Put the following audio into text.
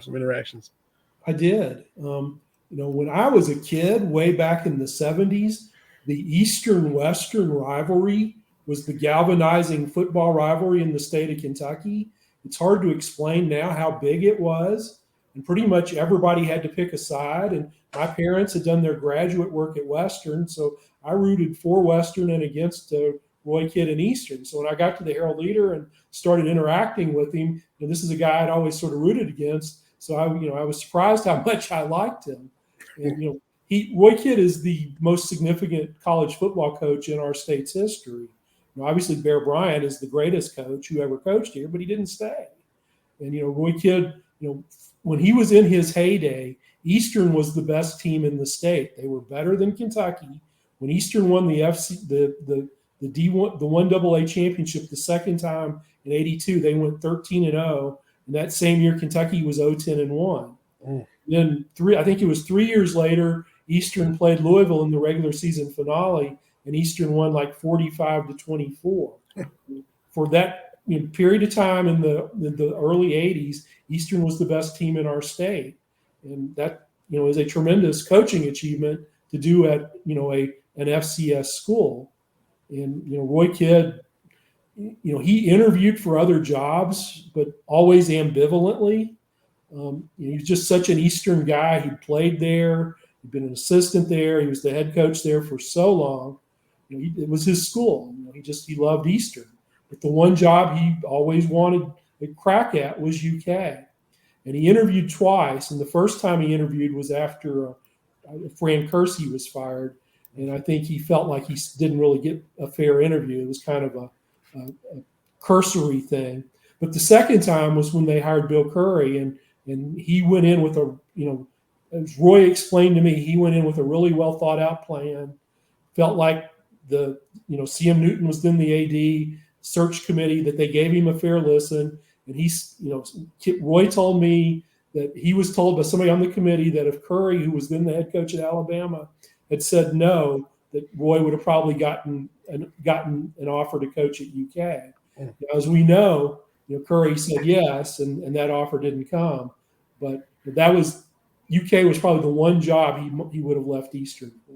some interactions. I did. When I was a kid, way back in the 70s, the Eastern-Western rivalry was the galvanizing football rivalry in the state of Kentucky. It's hard to explain now how big it was. And pretty much everybody had to pick a side. And my parents had done their graduate work at Western, so I rooted for Western and against Roy Kidd and Eastern. So when I got to the Herald-Leader and started interacting with him, this is a guy I'd always sort of rooted against. So I was surprised how much I liked him. And Roy Kidd is the most significant college football coach in our state's history. Obviously, Bear Bryant is the greatest coach who ever coached here, but he didn't stay. And Roy Kidd, when he was in his heyday, Eastern was the best team in the state. They were better than Kentucky. When Eastern won the D1, the 1AA championship the second time in '82, they went 13-0. And that same year, Kentucky was 0-10-1. Then I think it was 3 years later, Eastern played Louisville in the regular season finale, and Eastern won like 45-24. For that period of time in the early '80s, Eastern was the best team in our state, and that is a tremendous coaching achievement to do at an FCS school. And Roy Kidd, he interviewed for other jobs, but always ambivalently. He's just such an Eastern guy. He played there. He'd been an assistant there. He was the head coach there for so long. It was his school. He loved Eastern. But the one job he always wanted a crack at was UK. And he interviewed twice. And the first time he interviewed was after Fran Kersey was fired. And I think he felt like he didn't really get a fair interview. It was kind of a cursory thing. But the second time was when they hired Bill Curry, and he went in with as Roy explained to me, he went in with a really well thought out plan. Felt like CM Newton was then the AD search committee, that they gave him a fair listen. And Roy told me that he was told by somebody on the committee that if Curry, who was then the head coach at Alabama, had said no, that Roy would have probably gotten an offer to coach at UK. Now, as we know, Curry said yes, and that offer didn't come. But that was UK was probably the one job he would have left Eastern for.